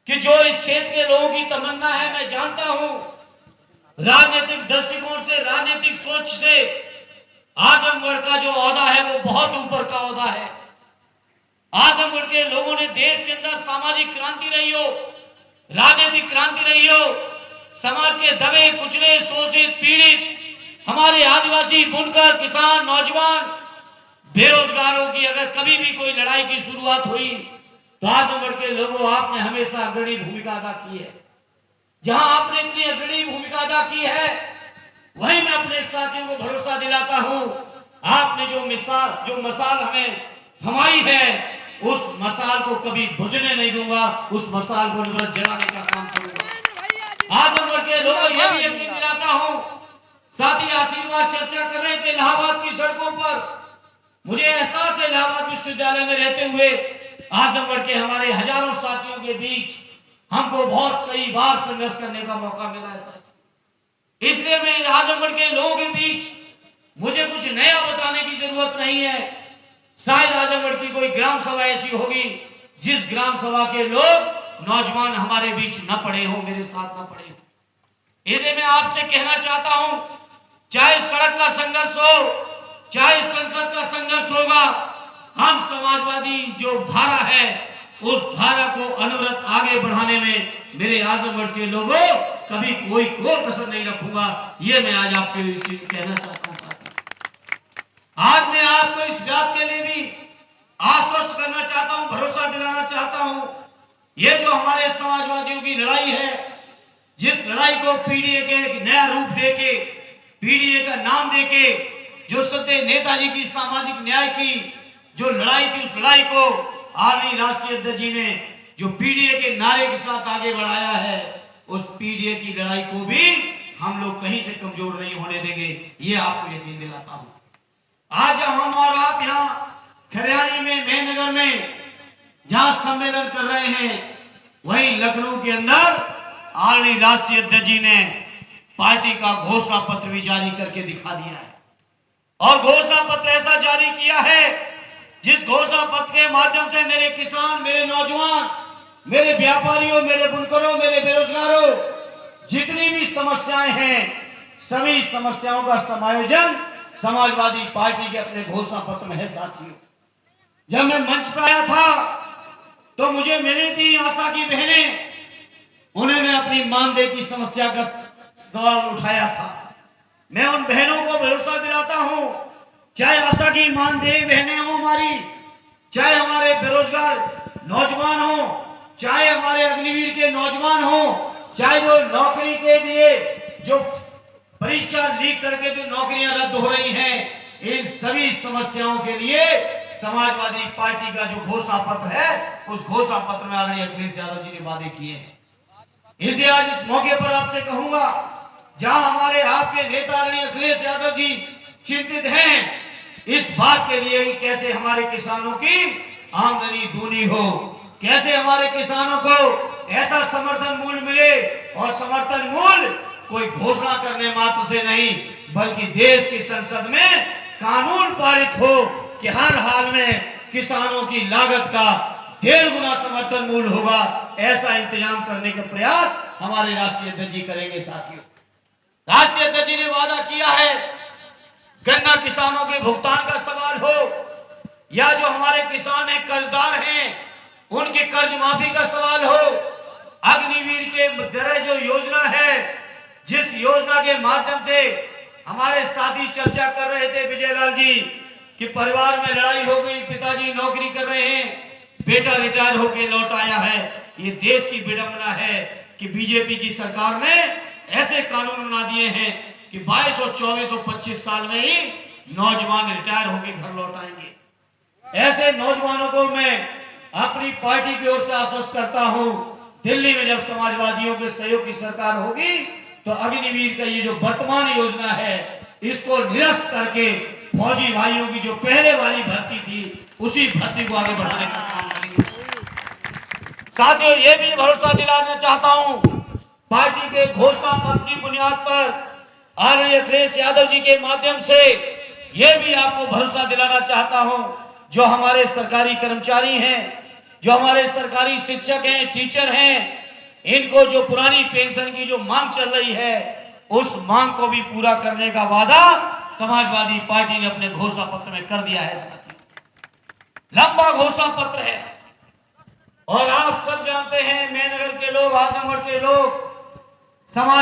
कि जो इस क्षेत्र के लोगों की तमन्ना है, मैं जानता हूं राजनीतिक दृष्टिकोण से, राजनीतिक सोच से आजमगढ़ का जो ओहदा है वो बहुत ऊपर का ओहदा है। आजमगढ़ के लोगों ने देश के अंदर सामाजिक क्रांति रही हो, राजनीतिक क्रांति रही हो, समाज के दबे कुचले शोषित पीड़ित हमारे आदिवासी बुनकर किसान नौजवान बेरोजगारों की अगर कभी भी कोई लड़ाई की शुरुआत हुई तो आजमगढ़ के लोगों आपने हमेशा अग्रणी भूमिका अदा की है। जहां आपने इतनी अग्रणी भूमिका अदा की है वहीं मैं अपने साथियों को भरोसा दिलाता हूं, आपने जो मसाल हमें थमाई है उस मसाल को कभी बुझने नहीं दूंगा, उस मसाल को जलाने का काम करूंगा। आजमगढ़ के लोगों यह भी यकीन दिलाता हूं, साथी आशीर्वाद चर्चा कर रहे थे इलाहाबाद की सड़कों पर, मुझे एहसास है इलाहाबाद विश्वविद्यालय में रहते हुए आजमगढ़ के हमारे हजारों साथियों के बीच हमको बहुत कई बार संघर्ष करने का मौका मिला है साथी। इसलिए मैं आजमगढ़ के लोगों के बीच मुझे कुछ नया बताने की जरूरत नहीं है। शायद आजमगढ़ की कोई ग्राम सभा ऐसी होगी जिस ग्राम सभा के लोग नौजवान हमारे बीच न पड़े हो, मेरे साथ न पड़े हो। इसलिए मैं आपसे कहना चाहता हूं, चाहे सड़क का संघर्ष हो, चाहे संसद का संघर्ष होगा, हम समाजवादी जो धारा है उस धारा को अनवरत आगे बढ़ाने में मेरे आजमगढ़ के लोगों कभी कोई कसर नहीं रखूंगा। ये मैं आज आपको कहना चाहता हूं। आज मैं आपको इस बात के लिए भी आश्वस्त करना चाहता हूं, भरोसा दिलाना चाहता हूं, ये जो हमारे समाजवादियों की लड़ाई है, जिस लड़ाई को पीडीए के एक नया रूप देके, पीडीए का नाम देके, जो सत्य नेताजी की सामाजिक न्याय की जो लड़ाई थी, उस लड़ाई को आदरणीय राष्ट्रीय अध्यक्ष जी ने जो पीडीए के नारे के साथ आगे बढ़ाया है, उस पीडीए की लड़ाई को भी हम लोग कहीं से कमजोर नहीं होने देंगे, ये आपको यकीन दिलाता हूं। आज हम और आप यहाँ खरियानी में, मेहनगर में जहां सम्मेलन कर रहे हैं, वहीं लखनऊ के अंदर आदरणीय राष्ट्रीय अध्यक्ष जी ने पार्टी का घोषणा पत्र भी जारी करके दिखा दिया है। और घोषणा पत्र ऐसा जारी किया है जिस घोषणा पत्र के माध्यम से मेरे किसान, मेरे नौजवान, मेरे व्यापारियों, मेरे बुनकरों, मेरे बेरोजगारों, जितनी भी समस्याएं हैं, सभी समस्याओं का समायोजन समाजवादी पार्टी के अपने घोषणा पत्र में है साथियों। जब मैं मंच पर आया था तो मुझे मिली थी आशा की बहनें, उन्होंने अपनी मानदेय की समस्या का सवाल उठाया था। मैं उन बहनों को भरोसा दिलाता हूं, चाहे आशा की मानदेय बहनें हो हमारी, चाहे हमारे बेरोजगार नौजवान हो, चाहे हमारे अग्निवीर के नौजवान हो, चाहे जो नौकरी के लिए जो परीक्षा लीक करके जो नौकरियां रद्द हो रही हैं, इन सभी समस्याओं के लिए समाजवादी पार्टी का जो घोषणा पत्र है, उस घोषणा पत्र में आदरणीय अखिलेश यादव जी ने वादे किए हैं। इसलिए आज इस मौके पर आपसे कहूंगा, जहां हमारे आपके नेता आदरणीय अखिलेश यादव जी चिंतित हैं इस बात के लिए कि कैसे हमारे किसानों की आमदनी दूनी हो, कैसे हमारे किसानों को ऐसा समर्थन मूल्य मिले, और समर्थन मूल्य कोई घोषणा करने मात्र से नहीं बल्कि देश की संसद में कानून पारित हो कि हर हाल में किसानों की लागत का 1.5 गुना समर्थन मूल्य होगा, ऐसा इंतजाम करने का प्रयास हमारे राष्ट्रीय अध्यक्ष जी करेंगे साथियों। राष्ट्रीय अध्यक्ष जी ने वादा किया है, गन्ना किसानों के भुगतान का सवाल हो या जो हमारे किसान हैं कर्जदार हैं उनके कर्ज माफी का सवाल हो, अग्निवीर के जरिए जो योजना है, जिस योजना के माध्यम से हमारे साथी चर्चा कर रहे थे विजयलाल जी कि परिवार में लड़ाई हो गई, पिताजी नौकरी कर रहे हैं, बेटा रिटायर होकर लौट आया है। ये देश की विडंबना है कि बीजेपी की सरकार ने ऐसे कानून बना दिए हैं कि 22 और 24 और 25 साल में ही नौजवान रिटायर होकर घर लौट आएंगे। ऐसे नौजवानों को मैं अपनी पार्टी की ओर से आश्वस्त करता हूं, दिल्ली में जब समाजवादियों के सहयोग की सरकार होगी तो अग्निवीर का ये जो वर्तमान योजना है इसको निरस्त करके फौजी भाइयों की जो पहले वाली भर्ती थी उसी भर्ती को आगे बढ़ाने का काम करेंगे। साथियों, ये भी भरोसा दिलाना चाहता हूं, पार्टी के घोषणा पत्र की बुनियाद पर आदरणीय अखिलेश यादव जी के माध्यम से ये भी आपको भरोसा दिलाना चाहता हूं, जो हमारे सरकारी कर्मचारी हैं, जो हमारे सरकारी शिक्षक हैं, टीचर हैं, इनको जो पुरानी पेंशन की जो मांग चल रही है, उस मांग को भी पूरा करने का वादा समाजवादी पार्टी ने अपने घोषणा पत्र में कर दिया है। लंबा घोषणा पत्र है और आप सब जानते हैं, मेनगर के लोग, आजमगढ़ के लोग, समाज